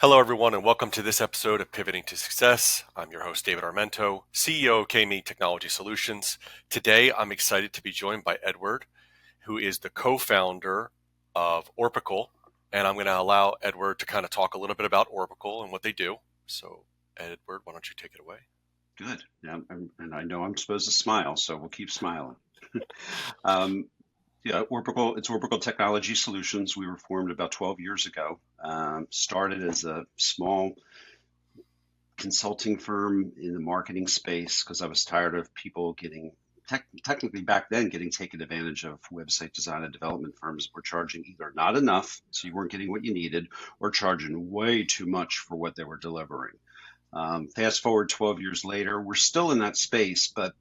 Hello, everyone, and welcome to this episode of Pivoting to Success. I'm your host, David Armento, CEO of KME Technology Solutions. Today, I'm excited to be joined by Edward, who is the co-founder of Orpical, and I'm going to allow Edward to kind of talk a little bit about Orpical and what they do. So, Edward, why don't you take it away? Good. Yeah, and I know I'm supposed to smile, so we'll keep smiling. Um, it's Orbital Technology Solutions. We were formed about 12 years ago. Started as a small consulting firm in the marketing space because I was tired of people getting, technically back then, getting taken advantage of. Website design and development firms were charging either not enough, so you weren't getting what you needed, or charging way too much for what they were delivering. Fast forward 12 years later, we're still in that space, but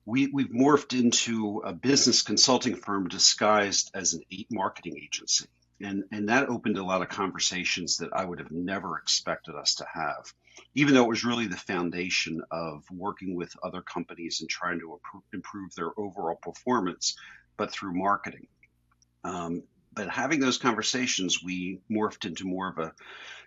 we've morphed into a business consulting firm disguised as an marketing agency. And that opened a lot of conversations that I would have never expected us to have, even though it was really the foundation of working with other companies and trying to improve their overall performance, but through marketing. But having those conversations, we morphed into more of a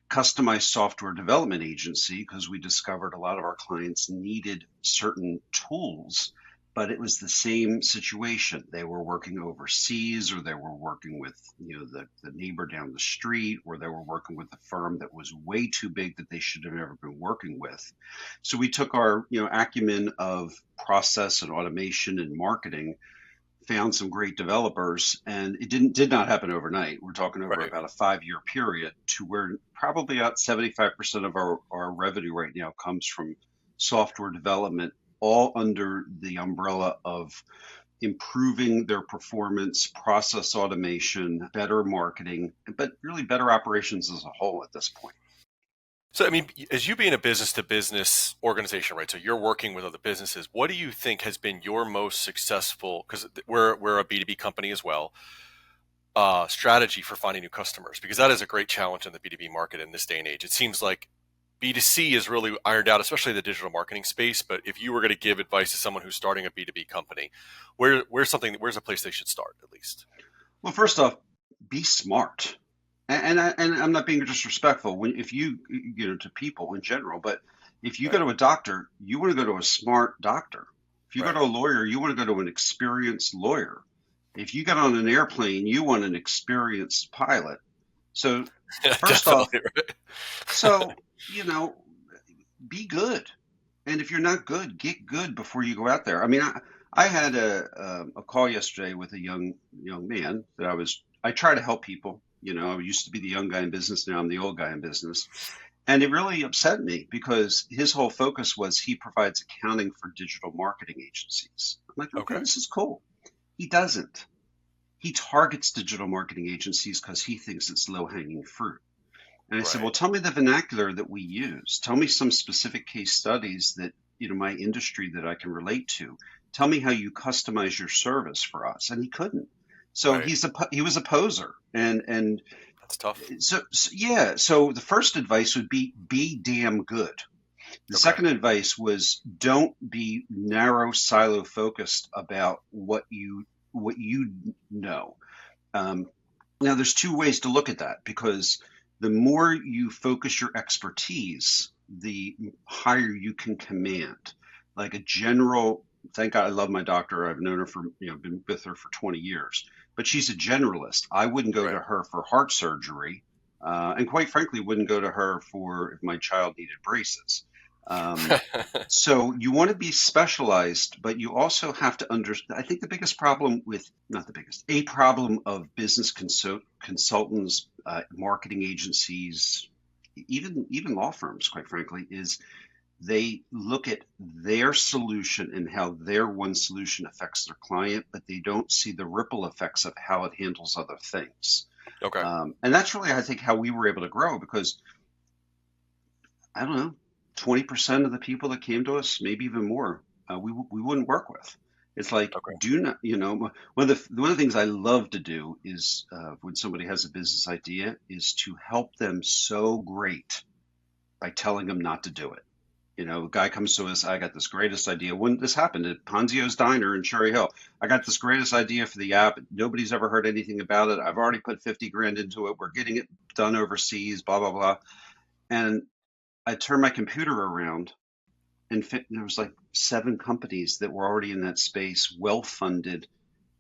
customized software development agency because we discovered a lot of our clients needed certain tools, but it was the same situation. They were working overseas, or they were working with the neighbor down the street, or they were working with a firm that was way too big that they should have never been working with. So we took our acumen of process and automation and marketing, found some great developers, and it did not happen overnight. We're talking over Right. about a 5-year period to where probably about 75% of our revenue right now comes from software development, all under the umbrella of improving their performance, process automation, better marketing, but really better operations as a whole at this point. So, I mean, as you being a business-to-business organization, right? So you're working with other businesses. What do you think has been your most successful? Because we're a B2B company as well. Strategy for finding new customers, because that is a great challenge in the B2B market in this day and age. It seems like B2C is really ironed out, especially the digital marketing space. But if you were going to give advice to someone who's starting a B2B company, where's a place they should start at least? Well, first off, be smart. And I'm not being disrespectful if to people in general, but if you go Right. to a doctor, you want to go to a smart doctor. If you go Right. to a lawyer, you want to go to an experienced lawyer. If you get on an airplane, you want an experienced pilot. So Yeah, first off, definitely. Right. so you know, be good. And if you're not good, get good before you go out there. I mean, I had a call yesterday with a young man that I try to help people. I used to be the young guy in business. Now I'm the old guy in business. And it really upset me because his whole focus was he provides accounting for digital marketing agencies. I'm like, okay, Okay. this is cool. He doesn't. He targets digital marketing agencies because he thinks it's low hanging fruit. And I said, well, Right. tell me the vernacular that we use. Tell me some specific case studies that, my industry that I can relate to. Tell me how you customize your service for us. And he couldn't. So Right. he was a poser. And That's tough. so yeah, so the first advice would be damn good. The Okay. second advice was don't be narrow silo focused about what you know. Um, Now, there's two ways to look at that because the more you focus your expertise, the higher you can command. Like a general, thank God I love my doctor. I've known her for, been with her for 20 years, but she's a generalist. I wouldn't go to Right. her for heart surgery. And quite frankly, wouldn't go to her for if my child needed braces. Um, so you want to be specialized, but you also have to understand. I think the biggest problem with, not the biggest, a problem of business consultants, marketing agencies, even law firms, quite frankly, is they look at their solution and how their one solution affects their client, but they don't see the ripple effects of how it handles other things. Okay. And that's really, I think, how we were able to grow because I don't know, 20% of the people that came to us, maybe even more, we wouldn't work with. It's like, Okay. do not, one of the things I love to do is when somebody has a business idea is to help them so great by telling them not to do it. A guy comes to us, I got this greatest idea. When this happened at Ponzio's Diner in Cherry Hill, I got this greatest idea for the app. Nobody's ever heard anything about it. I've already put 50 grand into it. We're getting it done overseas, blah, blah, blah. And I turned my computer around and there was like 7 companies that were already in that space, well funded,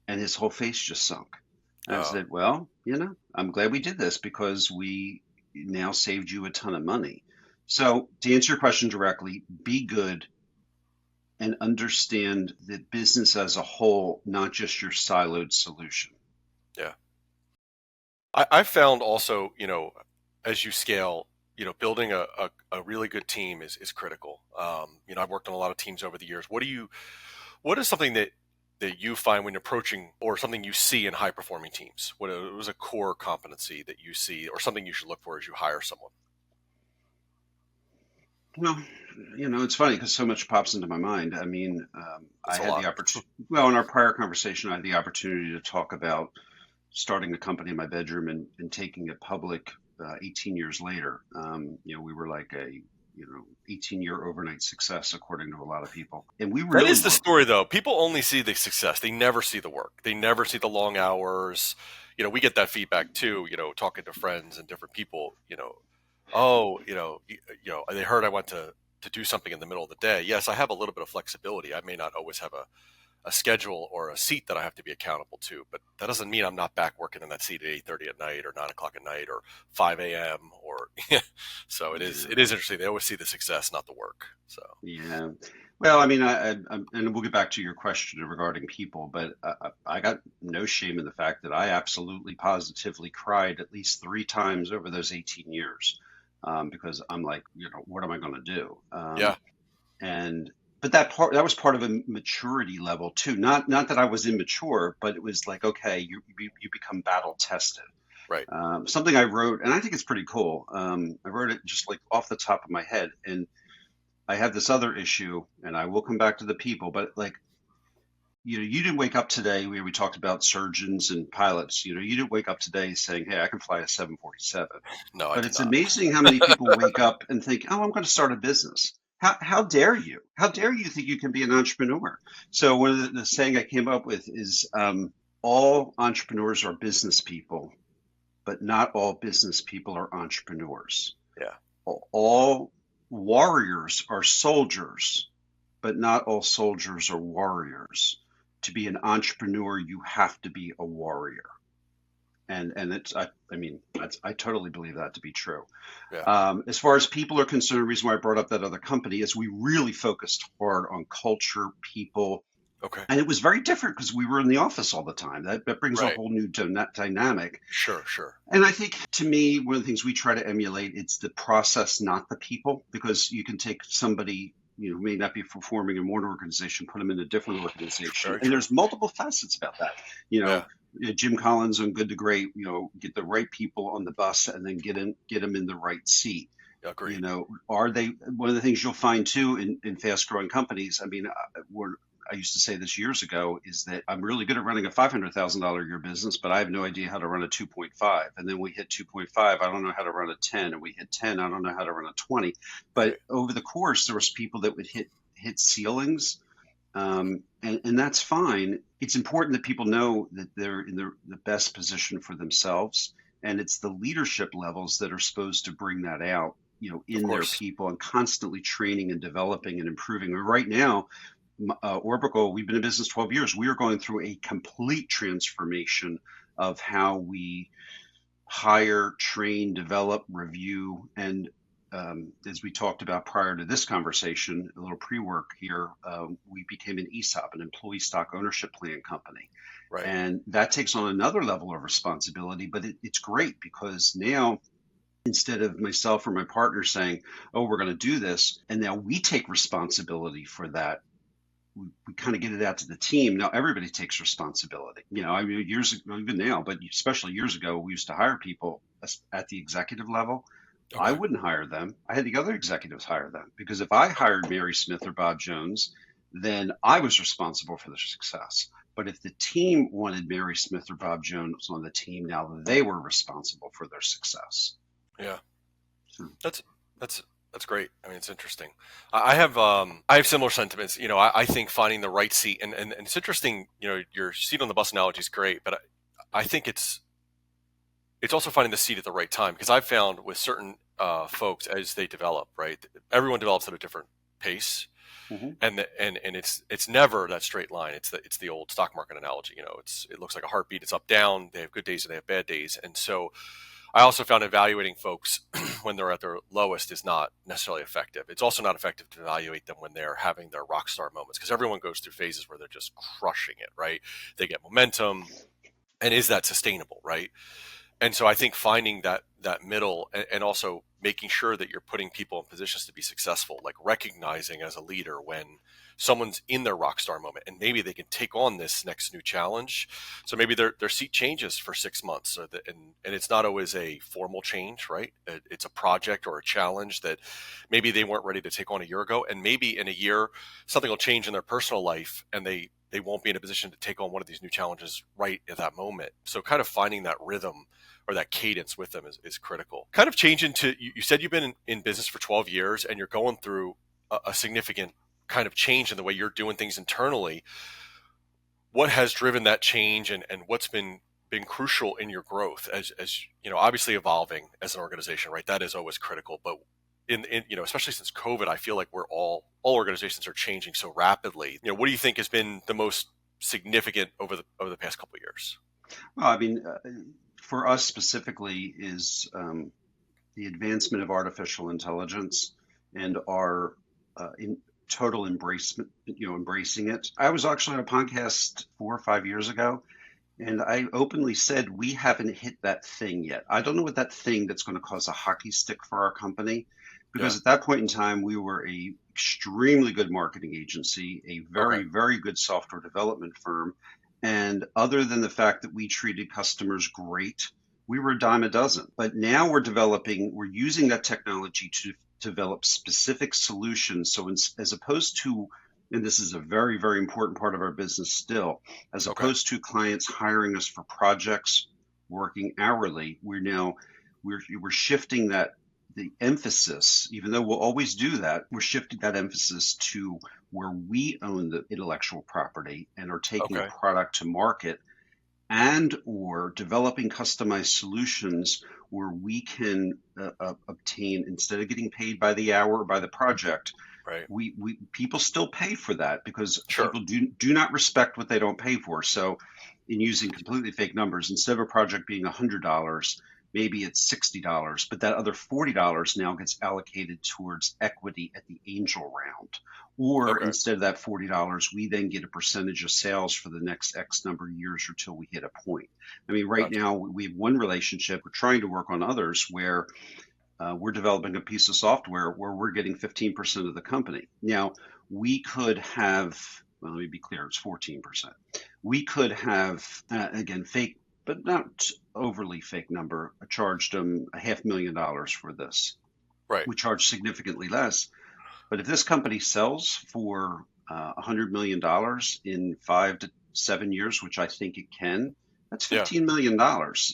and his whole face just sunk. And I Oh, said, well, I'm glad we did this because we now saved you a ton of money. So to answer your question directly, be good and understand the business as a whole, not just your siloed solution. yeah. I found also, as you scale, building a really good team is critical. I've worked on a lot of teams over the years. What is something that you find when approaching, or something you see in high performing teams? What was a core competency that you see, or something you should look for as you hire someone? Well, it's funny because so much pops into my mind. I mean, I It's a had lot. the opportunity, well, in our prior conversation, I had the opportunity to talk about starting a company in my bedroom and taking it public 18 years later. We were like a 18-year overnight success according to a lot of people, and we That really is the were. story, though. People only see the success; they never see the work. They never see the long hours. We get that feedback too. Talking to friends and different people. Oh, they heard I went to do something in the middle of the day. Yes, I have a little bit of flexibility. I may not always have a schedule or a seat that I have to be accountable to, but that doesn't mean I'm not back working in that seat at 8:30 at night or 9 o'clock at night or 5 a.m. or so it is Yeah, interesting. They always see the success, not the work. So yeah. Well, I mean, and we'll get back to your question regarding people, but I got no shame in the fact that I absolutely positively cried at least 3 times over those 18 years, because I'm like, what am I going to do? yeah, And but that was part of a maturity level too. Not that I was immature, but it was like, okay, you become battle tested. right. Something I wrote, and I think it's pretty cool. I wrote it just like off the top of my head, and I have this other issue, and I will come back to the people, but like, you didn't wake up today. We talked about surgeons and pilots. You didn't wake up today saying, "Hey, I can fly a 747." No, I But did it's not. amazing how many people wake up and think, "Oh, I'm going to start a business." How dare you? How dare you think you can be an entrepreneur? So one of the saying I came up with is, all entrepreneurs are business people, but not all business people are entrepreneurs. Yeah, All warriors are soldiers, but not all soldiers are warriors. To be an entrepreneur, you have to be a warrior. And it's I mean I totally believe that to be true. yeah. As far as people are concerned, the reason why I brought up that other company is we really focused hard on culture, people, Okay, and it was very different because we were in the office all the time. That brings a right. whole new dynamic. Sure, sure. And I think, to me, one of the things we try to emulate, it's the process, not the people, because you can take somebody, who may not be performing in one organization, put them in a different organization, Very and true. there's multiple facets about that. You Yeah, know, Jim Collins on Good to Great, get the right people on the bus and then get them in the right seat. agreed. Are they one of the things you'll find too in fast growing companies? I mean, I used to say this years ago, is that I'm really good at running a $500,000 a year business, but I have no idea how to run a 2.5. And then we hit 2.5, I don't know how to run a 10, and we hit 10, I don't know how to run a 20. But Right. over the course, there was people that would hit ceilings, and that's fine. It's important that people know that they're in the best position for themselves, and it's the leadership levels that are supposed to bring that out, Of in their course. people, and constantly training and developing and improving. And right now, Orbital, we've been in business 12 years. We are going through a complete transformation of how we hire, train, develop, review, and as we talked about prior to this conversation, a little pre-work here, we became an ESOP, an employee stock ownership plan company. Right. And that takes on another level of responsibility, but it's great because now, instead of myself or my partner saying, "Oh, we're going to do this," and now we take responsibility for that, we kind of get it out to the team. Now everybody takes responsibility. I mean, years ago, even now, but especially years ago, we used to hire people at the executive level. I Okay. wouldn't hire them. I had the other executives hire them, because if I hired Mary Smith or Bob Jones, then I was responsible for their success. But if the team wanted Mary Smith or Bob Jones on the team, now they were responsible for their success. Yeah. So, That's that's That's great. I mean, it's interesting. I have similar sentiments. You know, I think finding the right seat, and it's interesting. You know, your seat on the bus analogy is great, but I think it's also finding the seat at the right time, because I've found with certain folks as they develop, right, everyone develops at a different pace, Hmm. and it's never that straight line. It's the old stock market analogy. You know, it looks like a heartbeat. It's up down. They have good days and they have bad days, and so I also found evaluating folks when they're at their lowest is not necessarily effective. It's also not effective to evaluate them when they're having their rock star moments, because everyone goes through phases where they're just crushing it, right? They get momentum, and is that sustainable, right? And so I think finding that middle, and also making sure that you're putting people in positions to be successful, like recognizing as a leader when someone's in their rock star moment and maybe they can take on this next new challenge. So maybe their seat changes for 6 months, and it's not always a formal change, right? It's a project or a challenge that maybe they weren't ready to take on a year ago, and maybe in a year something will change in their personal life, and they won't be in a position to take on one of these new challenges right at that moment. So kind of finding that rhythm or that cadence with them is critical. Kind of change into, you said you've been in business for 12 years and you're going through a significant kind of change in the way you're doing things internally. What has driven that change, and what's been crucial in your growth as you know, obviously evolving as an organization, right? That is always critical. But in you know, especially since COVID, I feel like we're all organizations are changing so rapidly. You know, what do you think has been the most significant over the past couple of years? Well, I mean, for us specifically, is the advancement of artificial intelligence and our in total embracement, embracing it. I was actually on a podcast 4 or 5 years ago, and I openly said we haven't hit that thing yet. I don't know what that thing that's going to cause a hockey stick for our company, Yeah. because at that point in time we were a extremely good marketing agency, a Okay. very, very good software development firm, and other than the fact that we treated customers great, we were a dime a dozen. But now we're using that technology to develop specific solutions. So as opposed to, and this is a very, very important part of our business still, as Okay. opposed to clients hiring us for projects, working hourly, we're shifting that, the emphasis, even though we'll always do that, we're shifting that emphasis to where we own the intellectual property and are taking a Okay. product to market, and or developing customized solutions where we can obtain, instead of getting paid by the hour or by the project, Right. we people still pay for that, because Sure. people do not respect what they don't pay for. So in using completely fake numbers, instead of a project being $100, maybe it's $60, but that other $40 now gets allocated towards equity at the angel round. Or Okay. instead of that $40, we then get a percentage of sales for the next X number of years or till we hit a point. I mean, right Gotcha. now we have one relationship. We're trying to work on others where we're developing a piece of software where we're getting 15% of the company. Now, we could have, well, let me be clear, it's 14%. We could have, again, fake, but not overly fake number, charged them $500,000 for this. Right. We charge significantly less. But if this company sells for $100 million in 5 to 7 years, which I think it can, that's Yeah. $15 million.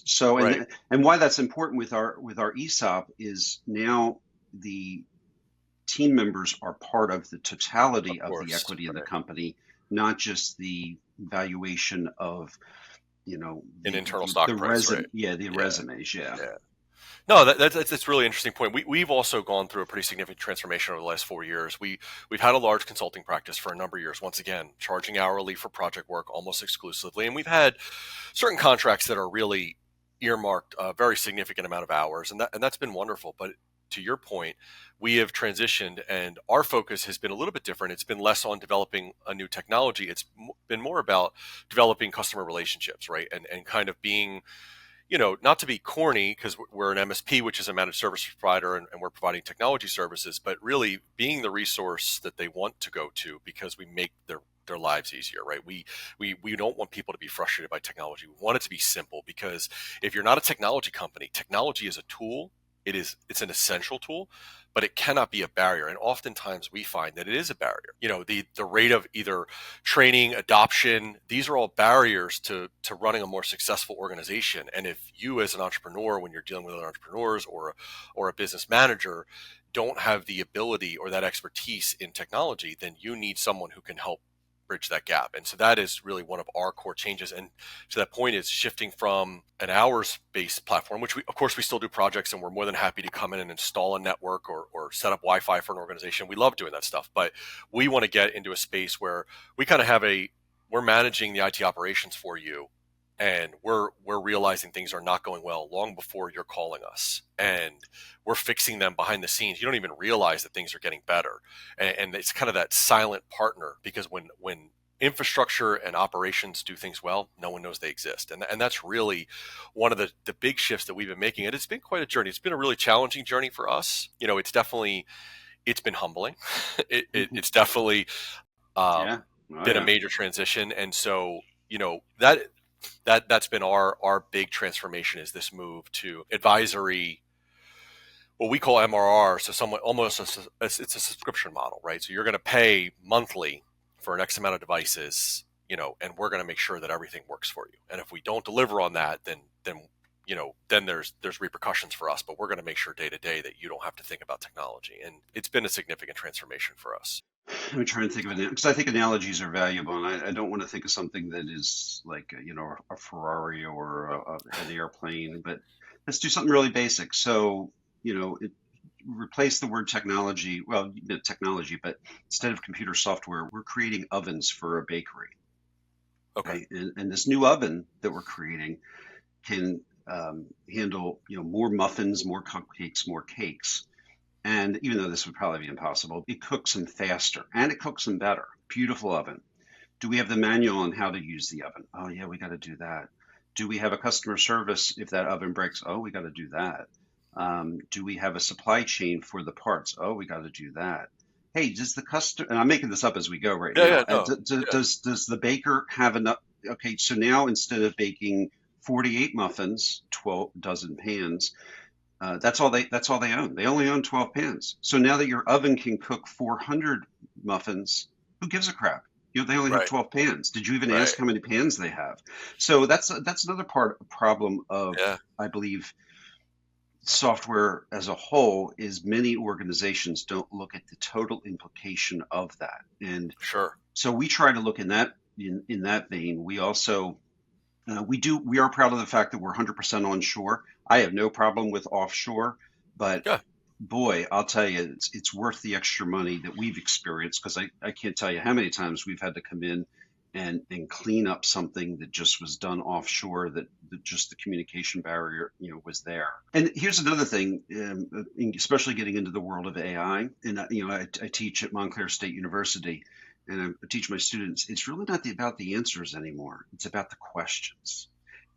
So, Right. and why that's important with our ESOP is now the team members are part of the Of totality of the course. equity in the Right. company, not just the valuation of An the internal the, stock the price. resume, Right. yeah, the Yeah. resumes, yeah. Yeah. No, that's a really interesting point. We've also gone through a pretty significant transformation over the last 4 years. We've had a large consulting practice for a number of years. Once again, charging hourly for project work almost exclusively, and we've had certain contracts that are really earmarked a very significant amount of hours, and that's been wonderful. But to your point, we have transitioned, and our focus has been a little bit different. It's been less on developing a new technology. It's been more about developing customer relationships, right? And kind of being, you know, not to be corny, because we're an MSP, which is a managed service provider, and we're providing technology services, but really being the resource that they want to go to, because we make their lives easier, right? We don't want people to be frustrated by technology. We want it to be simple, because if you're not a technology company, technology is a tool. It's an essential tool, but it cannot be a barrier. And oftentimes we find that it is a barrier. You know, the rate of either training, adoption, these are all barriers to running a more successful organization. And if you as an entrepreneur, when you're dealing with other entrepreneurs or a business manager, don't have the ability or that expertise in technology, then you need someone who can help bridge that gap. And so that is really one of our core changes. And to that point is shifting from an hours based platform, which we, of course, we still do projects and we're more than happy to come in and install a network or set up Wi-Fi for an organization. We love doing that stuff, but we want to get into a space where we kind of have we're managing the IT operations for you, and we're realizing things are not going well long before you're calling us, and we're fixing them behind the scenes. You don't even realize that things are getting better, and it's kind of that silent partner, because when infrastructure and operations do things well, no one knows they exist, and that's really one of the big shifts that we've been making. And it's been quite a journey. It's been a really challenging journey for us. It's been humbling. It's definitely Yeah. Oh, been a yeah. major transition, and so that's been our big transformation, is this move to advisory, what we call MRR. So somewhat almost it's a subscription model, right? So you're going to pay monthly for an X amount of devices, and we're going to make sure that everything works for you. And if we don't deliver on that, then there's repercussions for us. But we're going to make sure day to day that you don't have to think about technology. And it's been a significant transformation for us. Let me try and think of it because I think analogies are valuable, and I don't want to think of something that is like a Ferrari or an airplane, but let's do something really basic. So replace the word technology. Well, technology, but instead of computer software, we're creating ovens for a bakery, Okay. right? And this new oven that we're creating can handle more muffins, more cupcakes, more cakes. And even though this would probably be impossible, it cooks them faster and it cooks them better. Beautiful oven. Do we have the manual on how to use the oven? Oh, yeah, we got to do that. Do we have a customer service if that oven breaks? Oh, we got to do that. Do we have a supply chain for the parts? Oh, we got to do that. Hey, does the customer, and I'm making this up as we go right Yeah. now, Yeah. No. Yeah. does the baker have enough? Okay, so now instead of baking 48 muffins, 12 dozen pans, that's all they own. They only own 12 pans. So now that your oven can cook 400 muffins, who gives a crap? They only have Right. 12 pans. Did you even Right. ask how many pans they have? So that's another problem of, Yeah. I believe, software as a whole is many organizations don't look at the total implication of that. And Sure. so we try to look in that vein. We also we are proud of the fact that we're 100% onshore. I have no problem with offshore, but Yeah. boy, I'll tell you, it's worth the extra money that we've experienced, because I can't tell you how many times we've had to come in and clean up something that just was done offshore, that just the communication barrier was there. And here's another thing, especially getting into the world of AI, and I teach at Montclair State University, and I teach my students, it's really not about the answers anymore. It's about the questions.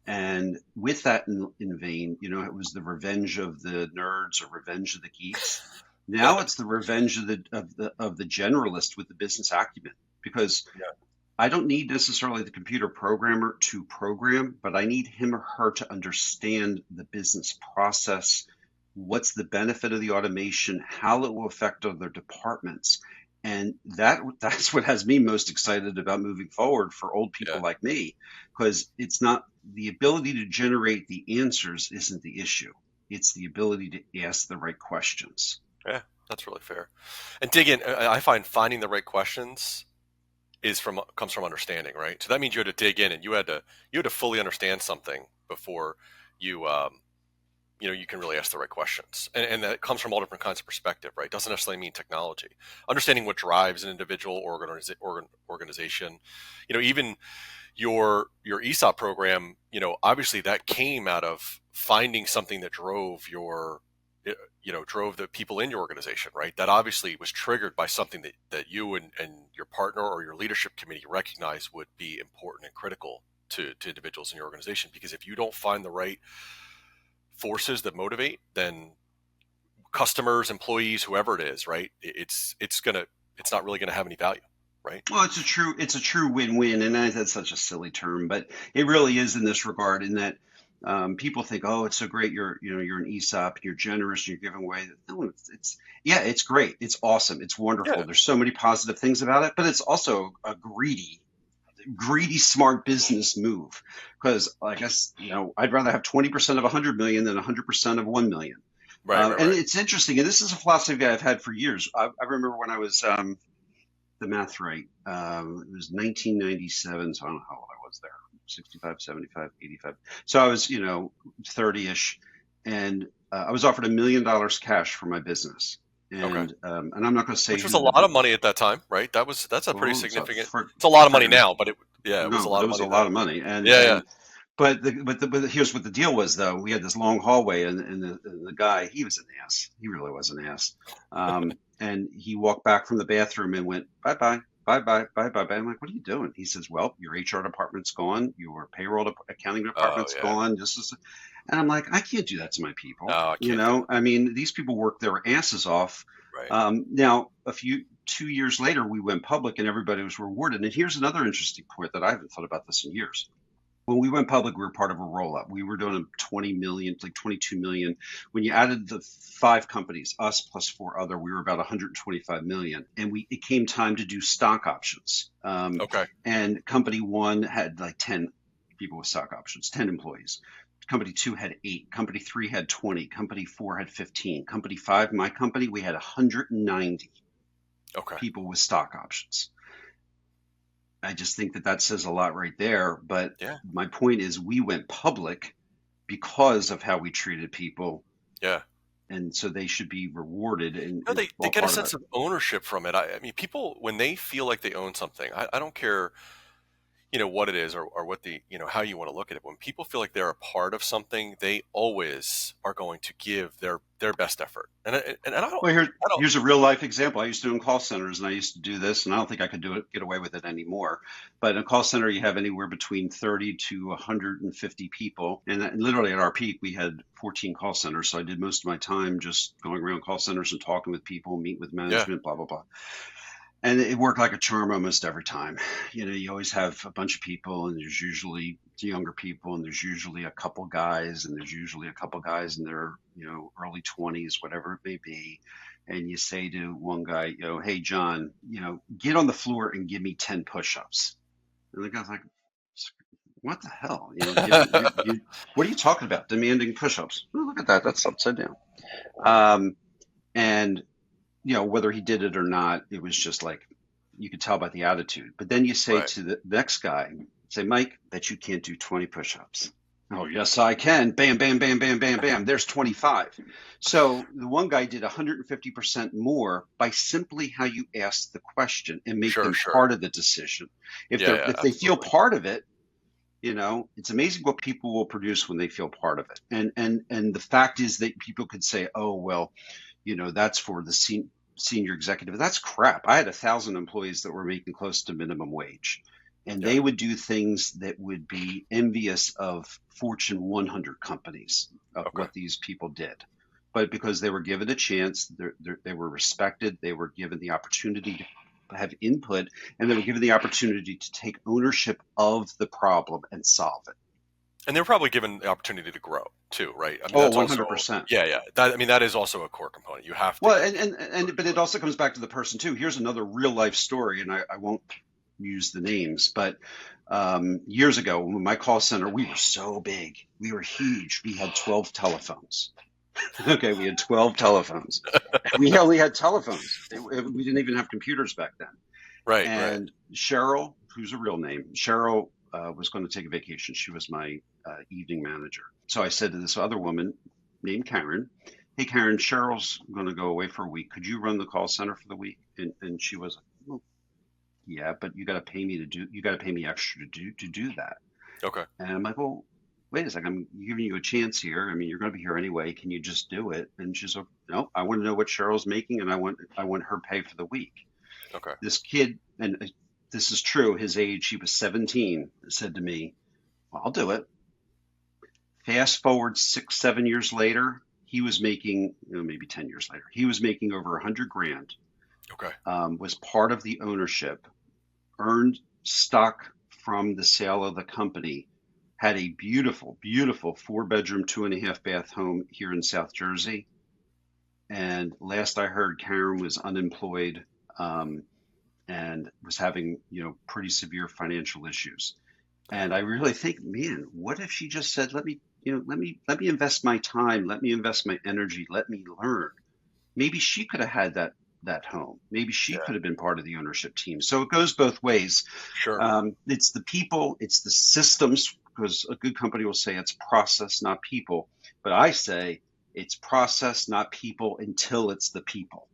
And with that in vein, it was the revenge of the nerds or revenge of the geeks. Now it's the revenge of the generalist with the business acumen, because Yeah. I don't need necessarily the computer programmer to program, but I need him or her to understand the business process, what's the benefit of the automation, how it will affect other departments. And that's what has me most excited about moving forward for old people Yeah. like me, because it's not the ability to generate the answers isn't the issue. It's the ability to ask the right questions. Yeah. That's really fair. And dig in. I find finding the right questions comes from understanding, right? So that means you had to dig in, and you had to fully understand something before you you can really ask the right questions, and that comes from all different kinds of perspective, right? Doesn't necessarily mean technology. Understanding what drives an individual organization, even your ESOP program, obviously that came out of finding something that drove the people in your organization, right? That obviously was triggered by something that you and your partner or your leadership committee recognized would be important and critical to individuals in your organization. Because if you don't find the right forces that motivate, then customers, employees, whoever it is, right? It's not really gonna have any value, right? Well, it's a true win-win, and that's such a silly term, but it really is in this regard. In that people think, oh, it's so great, you're an ESOP, you're generous, you're giving away. No, yeah, it's great, it's awesome, it's wonderful. Yeah. There's so many positive things about it, but it's also a greedy, smart business move. Because I guess I'd rather have 20% of 100 million than 100% of 1 million. Right, right, And right. it's interesting, and this is a philosophy I've had for years. I remember when I was the math right. It was 1997, so I don't know how old I was there. 65, 75, 85. So I was, 30-ish, and I was offered $1 million cash for my business. Okay. And I'm not going to say Which was a who lot of money at that time, right? That's a pretty well, it's a significant. It's a lot of money friggin' now, but yeah, it was no, a but lot it of was a money lot then. of money. And Yeah, yeah. and but here's what the deal was though. We had this long hallway, and the guy, he was an ass. He really was an ass. And he walked back from the bathroom and went, bye bye, bye bye, bye bye bye. I'm like, what are you doing? He says, well, your HR department's gone, your accounting Oh, department's yeah. gone. And I'm like, I can't do that to my No, people. I can't do it. I mean, these people work their asses off. Right. Now, 2 years later, we went public and everybody was rewarded. And here's another interesting point that I haven't thought about this in years. When we went public, we were part of a roll up. We were doing a 20 million, like 22 million. When you added the 5 companies, us plus 4 other, we were about 125 million. And it came time to do stock options. Okay. And company one had like 10 people with stock options, 10 employees. Company two had 8. Company three had 20. Company four had 15. Company five, my company, we had 190 Okay. people with stock options. I just think that says a lot right there. But Yeah. my point is, we went public because of how we treated people, Yeah. and so they should be rewarded, and No, it's they all get a part of it. sense of ownership from it. I mean, people when they feel like they own something, I don't care what it is or what how you want to look at it. When people feel like they're a part of something, they always are going to give their best effort. And Well, I don't, here's a real life example. I used to own call centers, and I used to do this, and I don't think I could get away with it anymore. But in a call center, you have anywhere between 30 to 150 people, and literally at our peak, we had 14 call centers. So I did most of my time just going around call centers and talking with people, meet with yeah, management, blah blah blah. And it worked like a charm almost every time. You always have a bunch of people, and there's usually younger people, and there's usually a couple guys, and there's usually a couple guys in their early 20s, whatever it may be. And you say to one guy, hey John, get on the floor and give me 10 push-ups. And the guy's like, what the hell? What are you talking about? Demanding push-ups? Oh, look at that. That's upside down. And whether he did it or not, it was just like you could tell by the attitude. But then you say right. to the next guy, say, Mike, bet you can't do 20 push-ups. Oh, yes, I can. Bam, bam, bam, bam, bam, bam. There's 25. So the one guy did 150% more by simply how you ask the question and make Sure, them sure. part of the decision. If Yeah, they're yeah, if they feel absolutely. part of it, it's amazing what people will produce when they feel part of it. And the fact is that people could say, oh, well, that's for the senior executive. That's crap. I had 1,000 employees that were making close to minimum wage, and Yeah. they would do things that would be envious of Fortune 100 companies of Okay. what these people did. But because they were given a chance, they were respected, they were given the opportunity to have input, and they were given the opportunity to take ownership of the problem and solve it. And they're probably given the opportunity to grow too, right? I mean, Oh, that's also 100%. yeah, yeah. That is also a core component. You have to Well, give and but it also comes back to the person too. Here's another real life story, and I won't use the names, but years ago, when my call center, we were so big, we were huge. We had 12 telephones. Okay, we had 12 telephones. We only had telephones. We didn't even have computers back then. right, right. And Cheryl, who's a real name, Cheryl was going to take a vacation. She was my evening manager. So I said to this other woman named Karen, hey, Karen, Cheryl's going to go away for a week. Could you run the call center for the week? And she was like, well, yeah, but you got to pay me extra to do that. Okay. And I'm like, well, wait a second, I'm giving you a chance here. I mean, you're going to be here anyway. Can you just do it? And she's like, no, I want to know what Cheryl's making, and I want her pay for the week. Okay. This kid, and this is true, his age, he was 17, said to me, well, I'll do it. Fast forward 6, 7 years later, he was making, maybe 10 years later, he was making over 100 grand, Okay. was part of the ownership, earned stock from the sale of the company, had a beautiful, beautiful 4 bedroom, 2.5 bath home here in South Jersey. And last I heard, Karen was unemployed, and was having, pretty severe financial issues. And I really think, man, what if she just said, let me let me invest my time, let me invest my energy, let me learn. Maybe she could have had that home. Maybe she Yeah, could have been part of the ownership team. So it goes both ways. sure. It's the people, it's the systems, because a good company will say it's process, not people. But I say it's process, not people, until it's the people.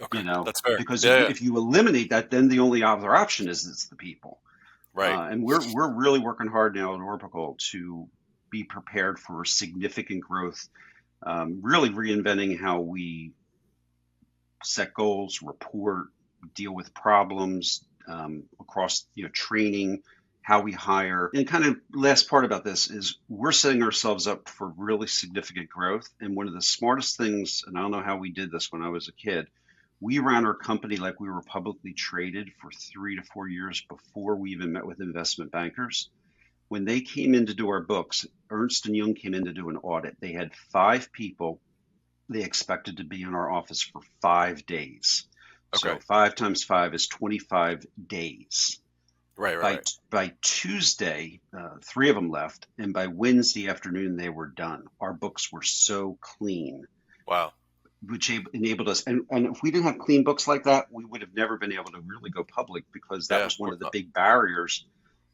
Okay, that's fair. Because if Yeah, you yeah. if you eliminate that, then the only other option is it's the people. Right. And we're really working hard now at Orbital to be prepared for significant growth. Really reinventing how we set goals, report, deal with problems across training, how we hire. And kind of last part about this is we're setting ourselves up for really significant growth. And one of the smartest things, and I don't know how we did this when I was a kid, we ran our company like we were publicly traded for 3 to 4 years before we even met with investment bankers. When they came in to do our books, Ernst and Young came in to do an audit. They had 5 people they expected to be in our office for 5 days. Okay. So 5 times 5 is 25 days. Right, right, By right. by Tuesday, 3 of them left, and by Wednesday afternoon they were done. Our books were so clean, Wow. which enabled us. And if we didn't have clean books like that, we would have never been able to really go public because that Yeah, was of one course of the not. big barriers.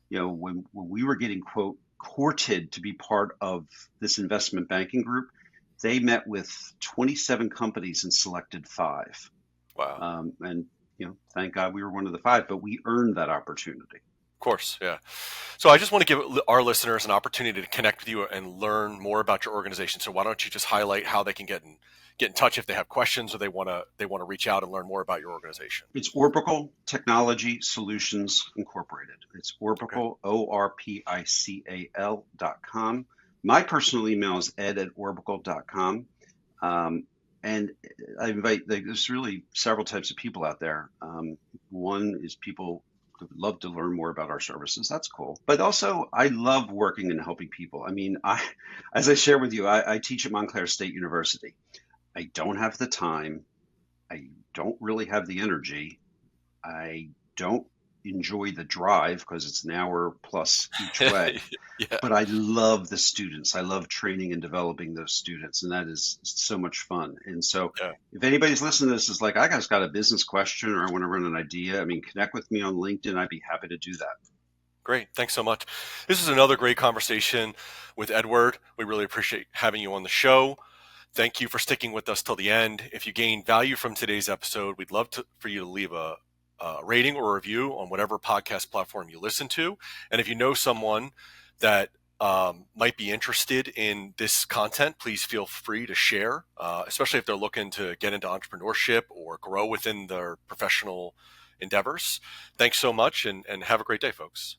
When we were getting quote courted to be part of this investment banking group, they met with 27 companies and selected 5. Wow. And thank God we were one of the 5, but we earned that opportunity. Of course, yeah. So I just want to give our listeners an opportunity to connect with you and learn more about your organization. So why don't you just highlight how they can get in touch if they have questions or they want to reach out and learn more about your organization. It's Orbical Technology Solutions Incorporated. It's Okay. Orpical, ORPICAL.com. My personal email is ed@orbical.com. Um, and I invite, there's really several types of people out there. One is people who would love to learn more about our services. That's cool. But also, I love working and helping people. I mean, as I share with you, I teach at Montclair State University. I don't have the time. I don't really have the energy. I don't enjoy the drive because it's an hour plus each way, Yeah, but I love the students. I love training and developing those students, and that is so much fun. And so, yeah. if anybody's listening to this is like, I just got a business question or I want to run an idea, I mean, connect with me on LinkedIn. I'd be happy to do that. Great. Thanks so much. This is another great conversation with Edward. We really appreciate having you on the show. Thank you for sticking with us till the end. If you gained value from today's episode, we'd love for you to leave a rating or review on whatever podcast platform you listen to. And if you know someone that might be interested in this content, please feel free to share, especially if they're looking to get into entrepreneurship or grow within their professional endeavors. Thanks so much and have a great day, folks.